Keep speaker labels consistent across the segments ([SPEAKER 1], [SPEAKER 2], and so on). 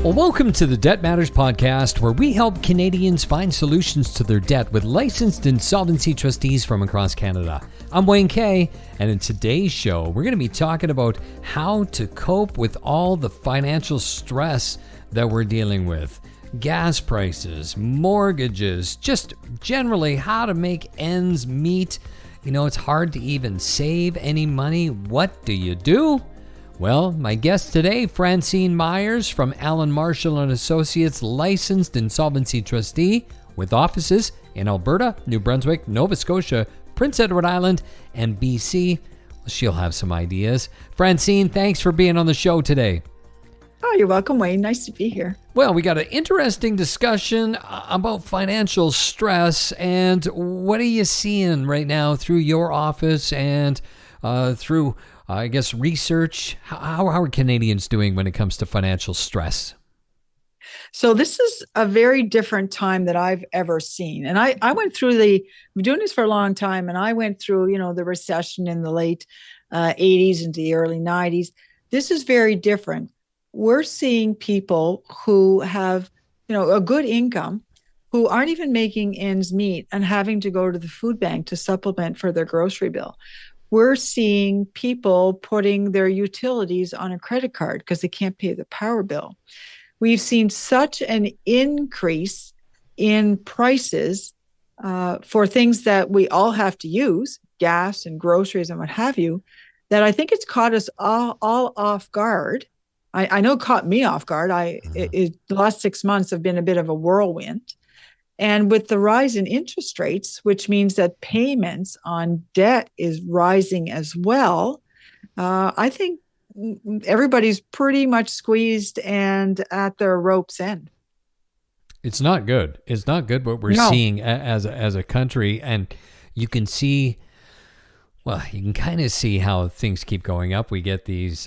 [SPEAKER 1] Well, welcome to the Debt Matters podcast, where we help Canadians find solutions to their debt with licensed insolvency trustees from across Canada. I'm Wayne Kay, and in today's show, we're going to be talking about how to cope with all the financial stress that we're dealing with. Gas prices, mortgages, just generally how to make ends meet. You know, it's hard to even save any money. What do you do? Well, my guest today, Francyne Myers from Allen Marshall & Associates, licensed insolvency trustee with offices in Alberta, New Brunswick, Nova Scotia, Prince Edward Island, and BC. She'll have some ideas. Francyne, thanks for being on the show today.
[SPEAKER 2] Oh, you're welcome, Wayne. Nice to be here.
[SPEAKER 1] Well, we got an interesting discussion about financial stress, and what are you seeing right now through your office and through I guess research? How are Canadians doing when it comes to financial stress?
[SPEAKER 2] So this is a very different time that I've ever seen. And I went through I've been doing this for a long time, and I went through, the recession in the late 80s into the early 90s. This is very different. We're seeing people who have, a good income, who aren't even making ends meet and having to go to the food bank to supplement for their grocery bill. We're seeing people putting their utilities on a credit card because they can't pay the power bill. We've seen such an increase in prices for things that we all have to use, gas and groceries and what have you, that I think it's caught us all off guard. I know it caught me off guard. The last 6 months have been a bit of a whirlwind. And with the rise in interest rates, which means that payments on debt is rising as well, I think everybody's pretty much squeezed and at their rope's end.
[SPEAKER 1] It's not good. It's not good what we're seeing as a country. And you can see, you can kind of see how things keep going up. We get these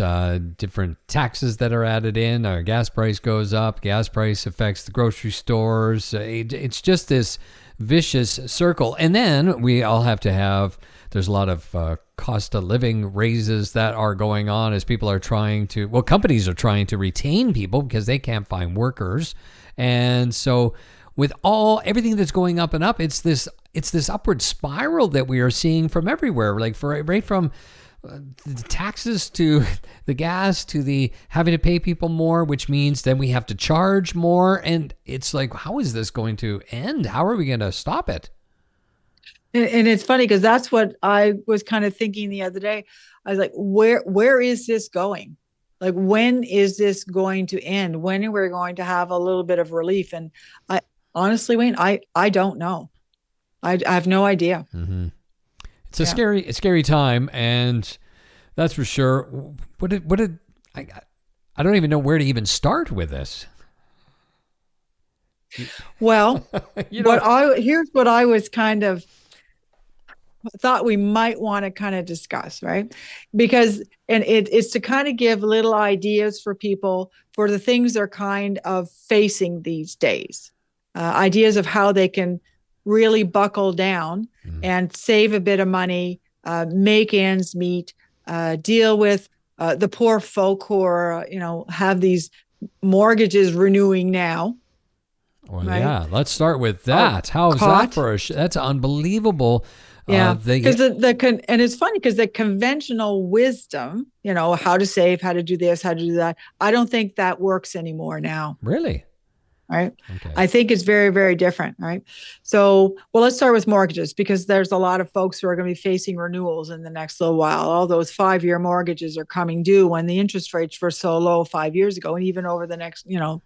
[SPEAKER 1] different taxes that are added in. Our gas price goes up. Gas price affects the grocery stores. It's just this vicious circle. And then we all have to have, there's a lot of cost of living raises that are going on as people are companies are trying to retain people because they can't find workers. And so with everything that's going up and up, it's this upward spiral that we are seeing from everywhere, right from the taxes to the gas to the having to pay people more, which means then we have to charge more. And it's like, how is this going to end? How are we going to stop it?
[SPEAKER 2] And it's funny because that's what I was kind of thinking the other day. I was like, where is this going? Like, when is this going to end? When are we going to have a little bit of relief? And honestly, Wayne, I don't know. I have no idea.
[SPEAKER 1] Mm-hmm. It's a scary time, and that's for sure. I don't even know where to even start with this.
[SPEAKER 2] Well, here's what I was kind of thought we might want to kind of discuss, right? Because, and it's to kind of give little ideas for people for the things they're kind of facing these days. Ideas of how they can really buckle down and save a bit of money, make ends meet, deal with the poor folk who are, have these mortgages renewing now.
[SPEAKER 1] Well,
[SPEAKER 2] right?
[SPEAKER 1] Yeah, let's start with that. How is that for that's unbelievable.
[SPEAKER 2] Yeah, because and it's funny because the conventional wisdom, how to save, how to do this, how to do that, I don't think that works anymore now.
[SPEAKER 1] Really?
[SPEAKER 2] Right.
[SPEAKER 1] Okay.
[SPEAKER 2] I think it's very, very different. Right. So, let's start with mortgages, because there's a lot of folks who are going to be facing renewals in the next little while. All those 5-year mortgages are coming due when the interest rates were so low 5 years ago. And even over the next, the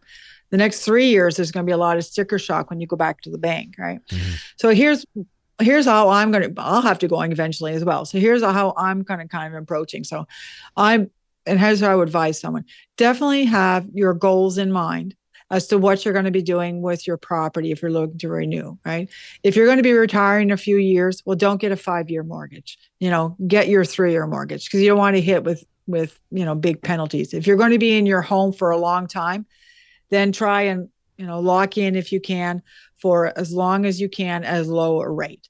[SPEAKER 2] next 3 years, there's going to be a lot of sticker shock when you go back to the bank. Right. Mm-hmm. So here's how I'll have to go on eventually as well. So here's how I'm kind of approaching. So and here's how I would advise someone: definitely have your goals in mind as to what you're going to be doing with your property if you're looking to renew, right? If you're going to be retiring in a few years, don't get a 5-year mortgage. Get your 3-year mortgage, because you don't want to hit with big penalties. If you're going to be in your home for a long time, then try and lock in, if you can, for as long as you can, as low a rate.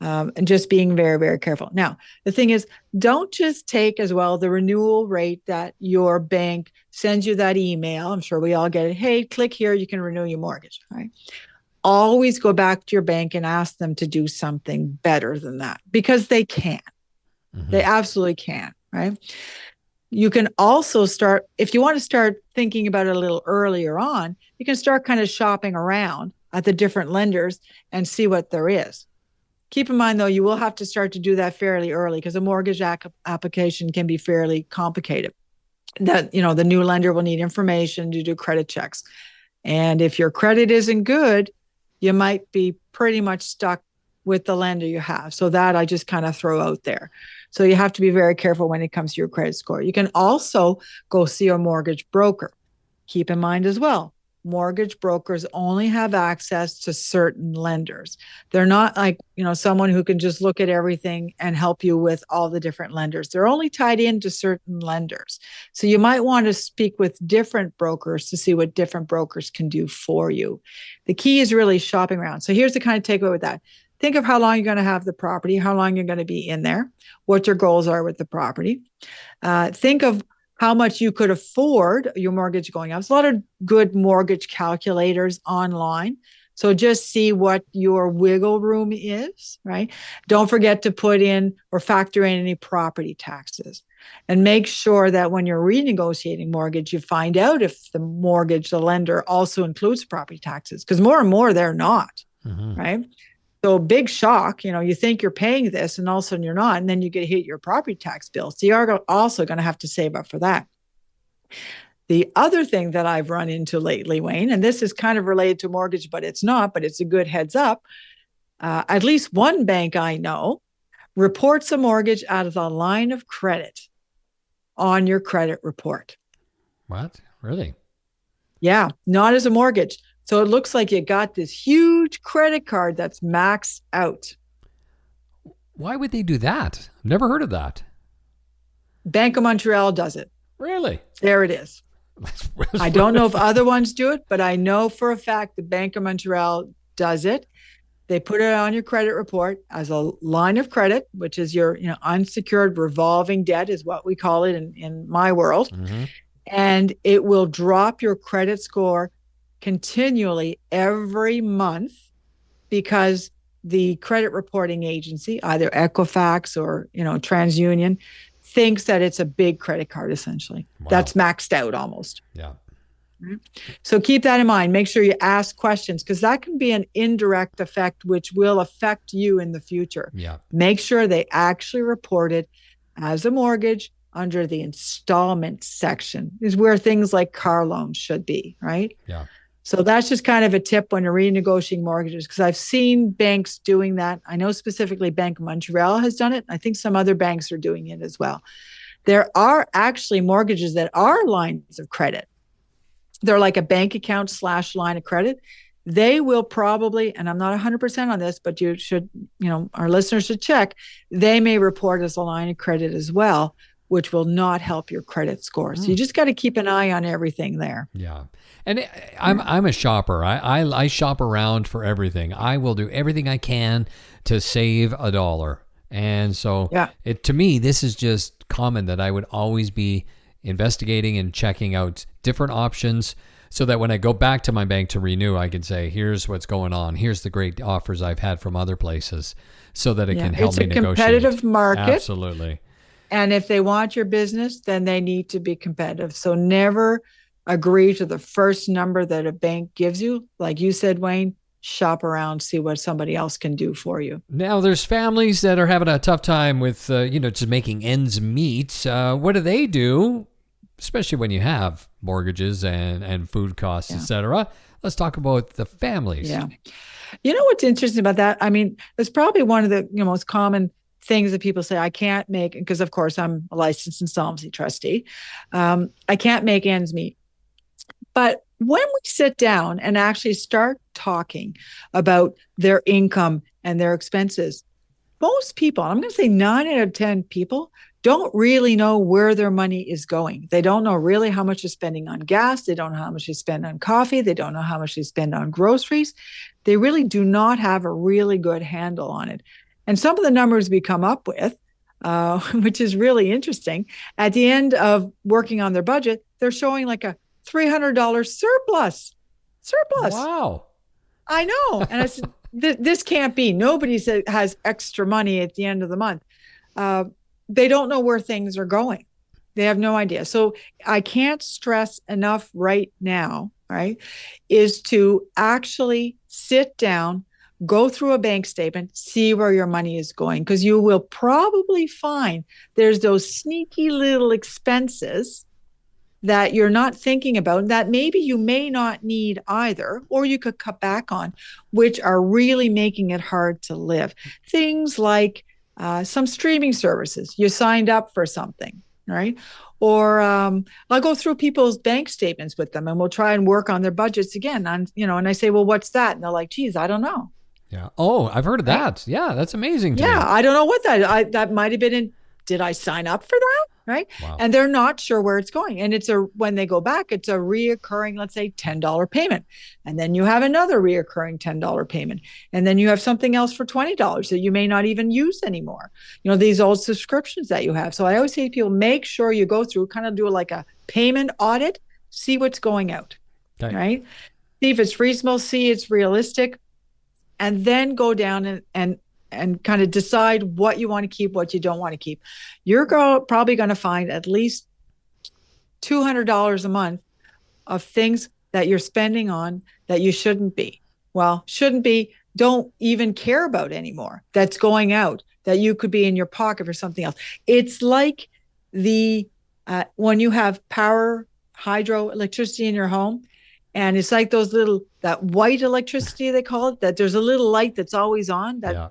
[SPEAKER 2] and just being very, very careful. Now, the thing is, don't just take as well the renewal rate that your bank sends you that email. I'm sure we all get it. Hey, click here, you can renew your mortgage, right? Always go back to your bank and ask them to do something better than that, because they can. Mm-hmm. They absolutely can, right? You can also start, if you want to start thinking about it a little earlier on, you can start kind of shopping around at the different lenders and see what there is. Keep in mind, though, you will have to start to do that fairly early, because a mortgage application can be fairly complicated. That, the new lender will need information to do credit checks. And if your credit isn't good, you might be pretty much stuck with the lender you have. So that I just kind of throw out there. So you have to be very careful when it comes to your credit score. You can also go see a mortgage broker. Keep in mind as well, mortgage brokers only have access to certain lenders. They're not like, someone who can just look at everything and help you with all the different lenders. They're only tied into certain lenders. So you might want to speak with different brokers to see what different brokers can do for you. The key is really shopping around. So here's the kind of takeaway with that. Think of how long you're going to have the property, how long you're going to be in there, what your goals are with the property. Think of how much you could afford your mortgage going up. There's a lot of good mortgage calculators online. So just see what your wiggle room is, right? Don't forget to put in or factor in any property taxes. And make sure that when you're renegotiating mortgage, you find out if the lender also includes property taxes, because more and more they're not, right? So big shock, you think you're paying this and all of a sudden you're not, and then you get hit your property tax bill. So you're also going to have to save up for that. The other thing that I've run into lately, Wayne, and this is kind of related to mortgage, but it's not, but it's a good heads up. At least one bank I know reports a mortgage out of the line of credit on your credit report.
[SPEAKER 1] What? Really?
[SPEAKER 2] Yeah, not as a mortgage. So it looks like you got this huge credit card that's maxed out.
[SPEAKER 1] Why would they do that? I've never heard of that.
[SPEAKER 2] Bank of Montreal does it.
[SPEAKER 1] Really?
[SPEAKER 2] There it is. I don't know if other ones do it, but I know for a fact the Bank of Montreal does it. They put it on your credit report as a line of credit, which is your unsecured revolving debt is what we call it in my world. Mm-hmm. And it will drop your credit score continually every month, because the credit reporting agency, either Equifax or TransUnion, thinks that it's a big credit card essentially. Wow. That's maxed out almost.
[SPEAKER 1] Yeah.
[SPEAKER 2] So keep that in mind. Make sure you ask questions, because that can be an indirect effect which will affect you in the future.
[SPEAKER 1] Yeah.
[SPEAKER 2] Make sure they actually report it as a mortgage under the installment section, is where things like car loans should be, right?
[SPEAKER 1] Yeah.
[SPEAKER 2] So that's just kind of a tip when you're renegotiating mortgages, because I've seen banks doing that. I know specifically Bank of Montreal has done it. I think some other banks are doing it as well. There are actually mortgages that are lines of credit. They're like a bank account / line of credit. They will probably, and I'm not 100% on this, but you should, our listeners should check, they may report as a line of credit as well, which will not help your credit score. So you just got to keep an eye on everything there.
[SPEAKER 1] Yeah. And I'm a shopper. I shop around for everything. I will do everything I can to save $1. And so to me, this is just common that I would always be investigating and checking out different options, so that when I go back to my bank to renew, I can say, here's what's going on. Here's the great offers I've had from other places, so that it can help me negotiate.
[SPEAKER 2] It's a competitive market.
[SPEAKER 1] Absolutely.
[SPEAKER 2] And if they want your business, then they need to be competitive. So never agree to the first number that a bank gives you. Like you said, Wayne, shop around, see what somebody else can do for you.
[SPEAKER 1] Now, there's families that are having a tough time with, just making ends meet. What do they do, especially when you have mortgages and food costs, et cetera? Let's talk about the families.
[SPEAKER 2] Yeah. You know what's interesting about that? I mean, it's probably one of the most common things that people say, I can't make, because of course I'm a licensed insolvency trustee. I can't make ends meet. But when we sit down and actually start talking about their income and their expenses, most people, I'm going to say 9 out of 10 people, don't really know where their money is going. They don't know really how much they're spending on gas. They don't know how much they spend on coffee. They don't know how much they spend on groceries. They really do not have a really good handle on it. And some of the numbers we come up with, which is really interesting, at the end of working on their budget, they're showing like a $300 surplus.
[SPEAKER 1] Wow.
[SPEAKER 2] I know. And I said, this can't be. Nobody has extra money at the end of the month. They don't know where things are going. They have no idea. So I can't stress enough right now, right, is to actually sit down, go through a bank statement, see where your money is going, because you will probably find there's those sneaky little expenses that you're not thinking about that maybe you may not need either, or you could cut back on, which are really making it hard to live. Things like some streaming services. You signed up for something, right? Or I'll go through people's bank statements with them and we'll try and work on their budgets again. And I say, well, what's that? And they're like, geez, I don't know.
[SPEAKER 1] Yeah. Oh, I've heard of that. Yeah, that's amazing to me.
[SPEAKER 2] I don't know what that might have been in. Did I sign up for that? Right. Wow. And they're not sure where it's going. And when they go back, it's a reoccurring, let's say $10 payment. And then you have another reoccurring $10 payment. And then you have something else for $20 that you may not even use anymore. These old subscriptions that you have. So I always say to people, make sure you go through, kind of do like a payment audit, see what's going out. Okay. Right. See if it's reasonable, see it's realistic, and then go down and kind of decide what you want to keep, what you don't want to keep. You're probably going to find at least $200 a month of things that you're spending on that you shouldn't be. Well, shouldn't be, don't even care about anymore. That's going out, that you could be in your pocket for something else. It's like when you have power, hydro, electricity in your home, and it's like that white electricity, they call it, that there's a little light that's always on that,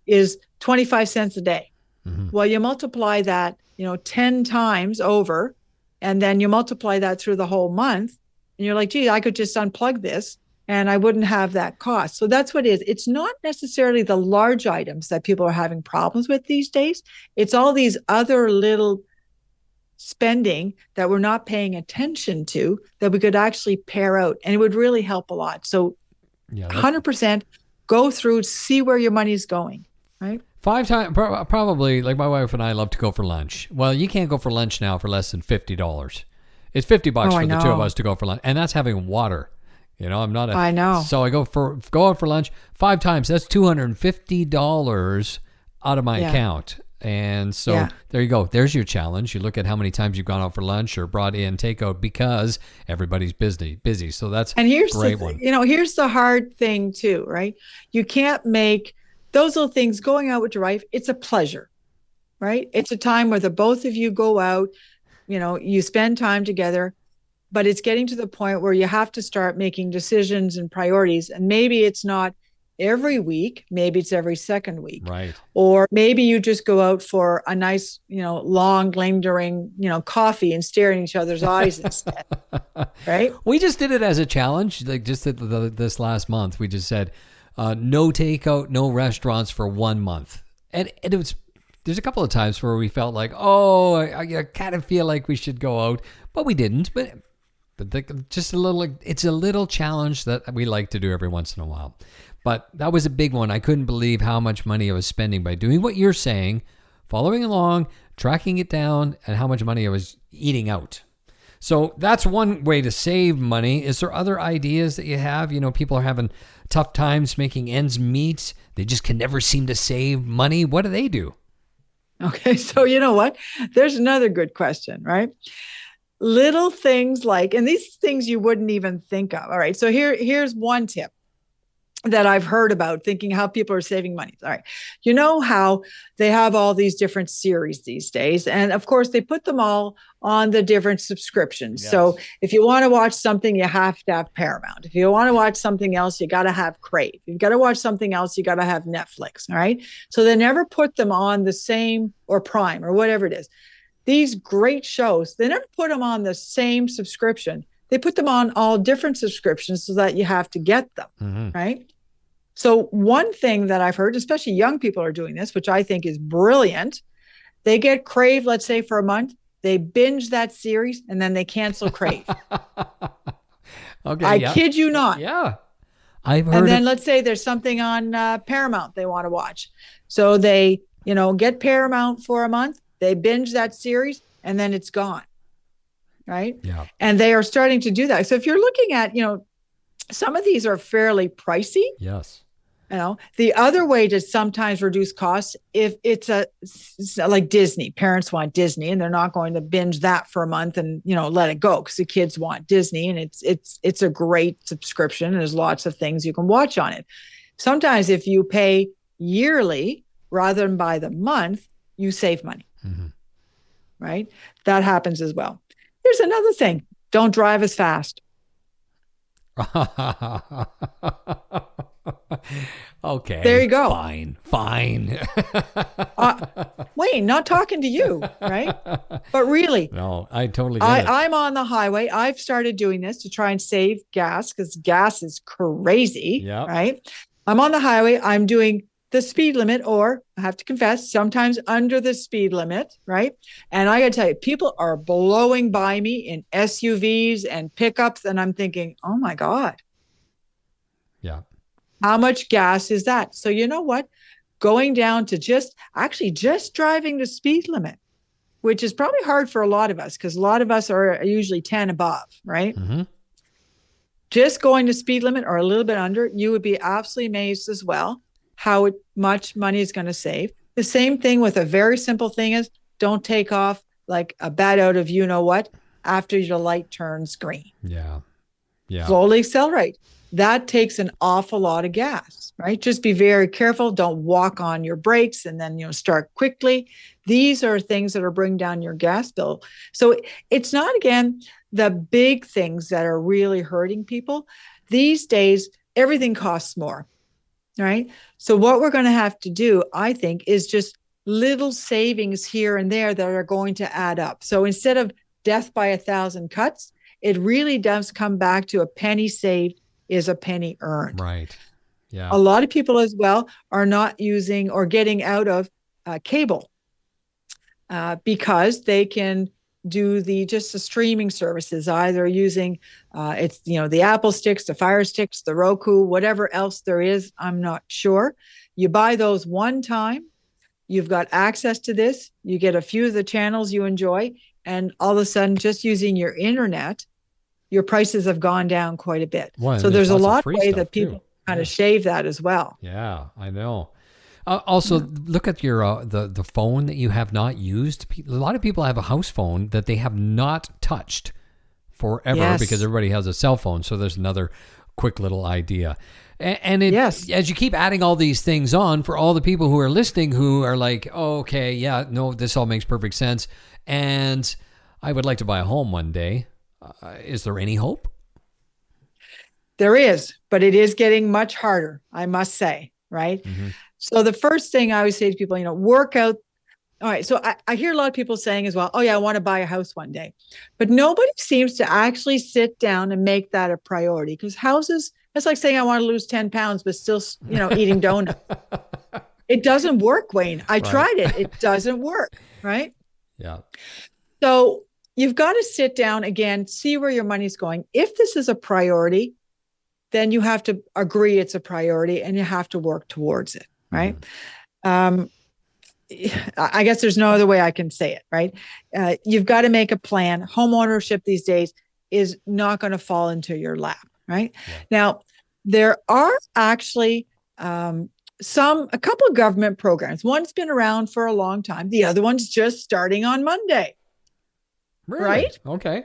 [SPEAKER 2] is 25 cents a day. Mm-hmm. Well, you multiply that, 10 times over, and then you multiply that through the whole month. And you're like, gee, I could just unplug this and I wouldn't have that cost. So that's what it is. It's not necessarily the large items that people are having problems with these days. It's all these other little spending that we're not paying attention to that we could actually pare out, and it would really help a lot. So 100% go through, see where your money is going, right?
[SPEAKER 1] 5 times, probably, like my wife and I love to go for lunch. Well, you can't go for lunch now for less than $50. It's $50 for the two of us to go for lunch, and that's having water. I know. So I go out for lunch 5 times. That's $250 out of my account. And so there you go. There's your challenge. You look at how many times you've gone out for lunch or brought in takeout because everybody's busy. So that's a great one.
[SPEAKER 2] Here's the hard thing too, right? You can't make those little things, going out with your wife. It's a pleasure, right? It's a time where the both of you go out, you spend time together, but it's getting to the point where you have to start making decisions and priorities. And maybe it's not every week, maybe it's every second week.
[SPEAKER 1] Right.
[SPEAKER 2] Or maybe you just go out for a nice, long, lingering, coffee and stare in each other's eyes instead. Right?
[SPEAKER 1] We just did it as a challenge. Like just this last month, we just said, no takeout, no restaurants for 1 month. And it was, there's a couple of times where we felt like, I kind of feel like we should go out, but we didn't. But just it's a little challenge that we like to do every once in a while. But that was a big one. I couldn't believe how much money I was spending by doing what you're saying, following along, tracking it down, and how much money I was eating out. So that's one way to save money. Is there other ideas that you have? People are having tough times making ends meet. They just can never seem to save money. What do they do?
[SPEAKER 2] Okay, so you know what? There's another good question, right? Little things like, and these things you wouldn't even think of. All right, so here's one tip that I've heard about, thinking how people are saving money. All right. You know how they have all these different series these days. And of course, they put them all on the different subscriptions. Yes. So if you want to watch something, you have to have Paramount. If you want to watch something else, you got to have Crave. If you've got to watch something else, you got to have Netflix. All right. So they never put them on the same, or Prime, or whatever it is. These great shows, they never put them on the same subscription. They put them on all different subscriptions so that you have to get them, right? So one thing that I've heard, especially young people are doing this, which I think is brilliant. They get Crave, let's say for a month, they binge that series, and then they cancel Crave. Okay, I kid you not.
[SPEAKER 1] Yeah. I've heard
[SPEAKER 2] And then let's say there's something on Paramount they want to watch. So they, get Paramount for a month, they binge that series, and then it's gone. Right.
[SPEAKER 1] Yeah.
[SPEAKER 2] And they are starting to do that. So if you're looking at, some of these are fairly pricey.
[SPEAKER 1] Yes.
[SPEAKER 2] The other way to sometimes reduce costs, if it's like Disney, parents want Disney and they're not going to binge that for a month and, let it go because the kids want Disney, and it's a great subscription. And there's lots of things you can watch on it. Sometimes if you pay yearly rather than by the month, you save money. Mm-hmm. Right? That happens as well. Here's another thing. Don't drive as fast.
[SPEAKER 1] Okay.
[SPEAKER 2] There you go.
[SPEAKER 1] Fine.
[SPEAKER 2] Wayne, not talking to you, right? But really.
[SPEAKER 1] No, I totally get it.
[SPEAKER 2] I'm on the highway. I've started doing this to try and save gas because gas is crazy, right? I'm on the highway. I'm doing the speed limit, or I have to confess, sometimes under the speed limit, right? And I got to tell you, people are blowing by me in SUVs and pickups, and I'm thinking, oh my God.
[SPEAKER 1] Yeah.
[SPEAKER 2] How much gas is that? So you know what? Going down to just driving the speed limit, which is probably hard for a lot of us because a lot of us are usually 10 above, right? Mm-hmm. Just going to speed limit or a little bit under, you would be absolutely amazed as well how much money is going to save. The same thing with a very simple thing is don't take off like a bat out of you-know-what after your light turns green.
[SPEAKER 1] Yeah.
[SPEAKER 2] Slowly accelerate. That takes an awful lot of gas, right? Just be very careful. Don't walk on your brakes and then, start quickly. These are things that are bringing down your gas bill. So it's not, again, the big things that are really hurting people. These days, everything costs more, right? So what we're going to have to do, I think, is just little savings here and there that are going to add up. So instead of death by 1,000 cuts, it really does come back to a penny saved is a penny earned.
[SPEAKER 1] Right. Yeah.
[SPEAKER 2] A lot of people as well are not using or getting out of cable because they can do the streaming services, either using the Apple sticks, the Fire sticks, the Roku, whatever else there is. I'm not sure. You buy those one time, you've got access to this, you get a few of the channels you enjoy, and all of a sudden, just using your internet, your prices have gone down quite a bit.
[SPEAKER 1] Well,
[SPEAKER 2] so there's a lot of way that
[SPEAKER 1] too.
[SPEAKER 2] people kind of shave that as well.
[SPEAKER 1] Yeah, I know. Also, look at your the phone that you have not used. A lot of people have a house phone that they have not touched forever because everybody has a cell phone. So there's another quick little idea. And as you keep adding all these things on, for all the people who are listening who are like, oh, okay, yeah, no, this all makes perfect sense, and I would like to buy a home one day. Is there any hope?
[SPEAKER 2] There is, but it is getting much harder, I must say, right? Mm-hmm. So the first thing I always say to people, work out. All right. So I hear a lot of people saying as well, oh yeah, I want to buy a house one day, but nobody seems to actually sit down and make that a priority, because houses, it's like saying I want to lose 10 pounds, but still, eating donuts. It doesn't work, Wayne. I tried it. It doesn't work. Right.
[SPEAKER 1] Yeah.
[SPEAKER 2] So you've got to sit down again, see where your money's going. If this is a priority, then you have to agree it's a priority and you have to work towards it. Right. Mm-hmm. I guess there's no other way I can say it. Right. You've got to make a plan. Home ownership these days is not going to fall into your lap. Right. Yeah. Now, there are actually a couple of government programs. One's been around for a long time. The other one's just starting on Monday.
[SPEAKER 1] Really?
[SPEAKER 2] Right.
[SPEAKER 1] Okay.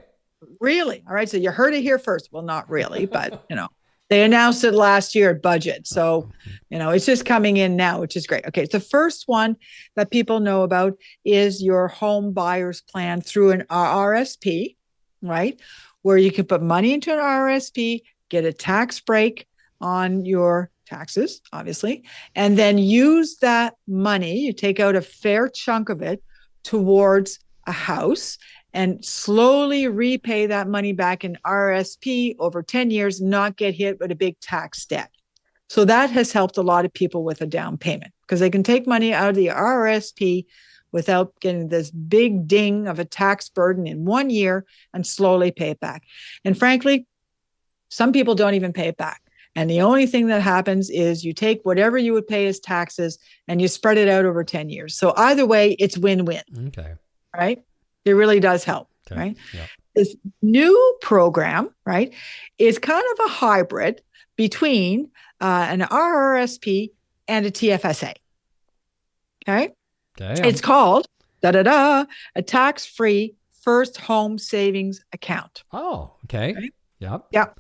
[SPEAKER 2] Really. All right. So you heard it here first. Well, not really, but they announced it last year at budget. So, it's just coming in now, which is great. Okay. The first one that people know about is your home buyers plan through an RRSP, right? Where you can put money into an RRSP, get a tax break on your taxes, obviously, and then use that money. You take out a fair chunk of it towards a house and slowly repay that money back in RRSP over 10 years, not get hit with a big tax debt. So that has helped a lot of people with a down payment, because they can take money out of the RRSP without getting this big ding of a tax burden in 1 year and slowly pay it back. And frankly, some people don't even pay it back. And the only thing that happens is you take whatever you would pay as taxes and you spread it out over 10 years. So either way, it's win-win.
[SPEAKER 1] Okay.
[SPEAKER 2] Right? It really does help. Okay. Right?
[SPEAKER 1] Yep.
[SPEAKER 2] This new program, right, is kind of a hybrid between an RRSP and a TFSA. Okay. It's called a tax-free first home savings account.
[SPEAKER 1] Oh, okay. Yep.
[SPEAKER 2] Yep.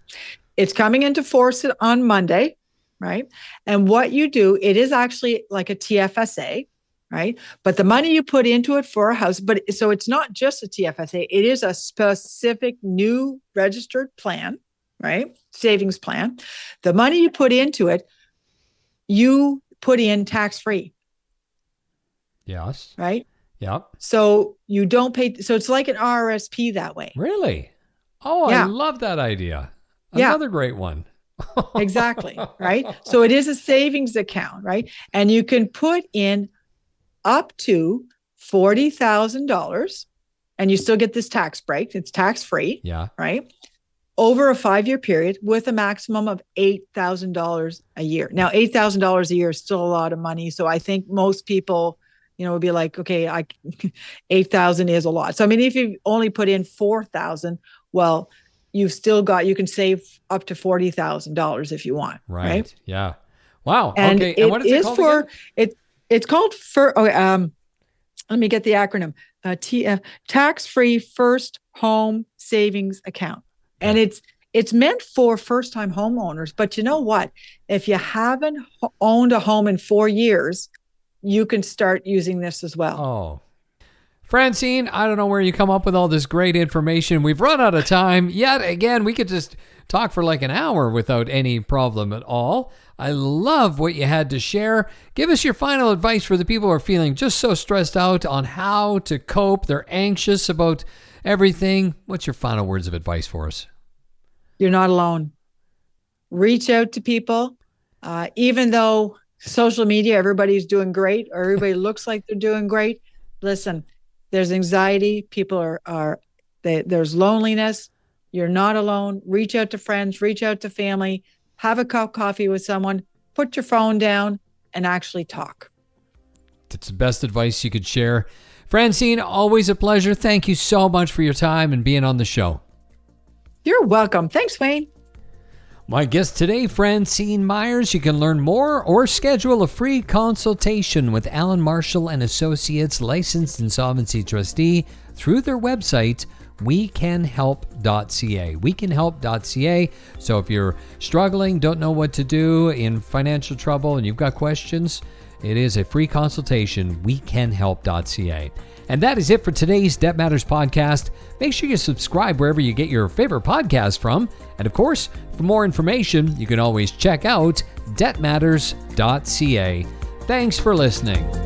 [SPEAKER 2] It's coming into force on Monday, right? And what you do, it is actually like a TFSA, right? But the money you put into it for a house, so it's not just a TFSA, it is a specific new registered plan, right? Savings plan. The money you put into it, you put in tax-free.
[SPEAKER 1] Yes.
[SPEAKER 2] Right?
[SPEAKER 1] Yep.
[SPEAKER 2] So you don't pay. So it's like an RRSP that way.
[SPEAKER 1] Really? Oh, yeah. I love that idea. Another great one.
[SPEAKER 2] Exactly. Right. So it is a savings account, right? And you can put in up to $40,000 and you still get this tax break. It's tax free.
[SPEAKER 1] Yeah.
[SPEAKER 2] Right. Over a 5-year period with a maximum of $8,000 a year. Now, $8,000 a year is still a lot of money. So I think most people, would be like, okay, 8,000 is a lot. So, I mean, if you only put in 4,000, well, you can save up to $40,000 if you want. Right.
[SPEAKER 1] Yeah. Wow.
[SPEAKER 2] And
[SPEAKER 1] okay. And what is it called again?
[SPEAKER 2] It's called let me get the acronym. Tax-free first home savings account. And it's meant for first-time homeowners. But you know what? If you haven't owned a home in 4 years, you can start using this as well.
[SPEAKER 1] Oh, Francyne, I don't know where you come up with all this great information. We've run out of time. Yet again, we could just talk for like an hour without any problem at all. I love what you had to share. Give us your final advice for the people who are feeling just so stressed out on how to cope. They're anxious about everything. What's your final words of advice for us?
[SPEAKER 2] You're not alone. Reach out to people. Even though social media, everybody's doing great, or everybody looks like they're doing great. Listen, there's anxiety. People there's loneliness. You're not alone. Reach out to friends, reach out to family, have a cup of coffee with someone, put your phone down and actually talk.
[SPEAKER 1] That's the best advice you could share. Francyne, always a pleasure. Thank you so much for your time and being on the show.
[SPEAKER 2] You're welcome. Thanks, Wayne.
[SPEAKER 1] My guest today, Francyne Myers. You can learn more or schedule a free consultation with Alan Marshall and Associates, licensed insolvency trustee, through their website, wecanhelp.ca. Wecanhelp.ca. So if you're struggling, don't know what to do, in financial trouble, and you've got questions, it is a free consultation, wecanhelp.ca. And that is it for today's Debt Matters podcast. Make sure you subscribe wherever you get your favorite podcast from. And of course, for more information, you can always check out debtmatters.ca. Thanks for listening.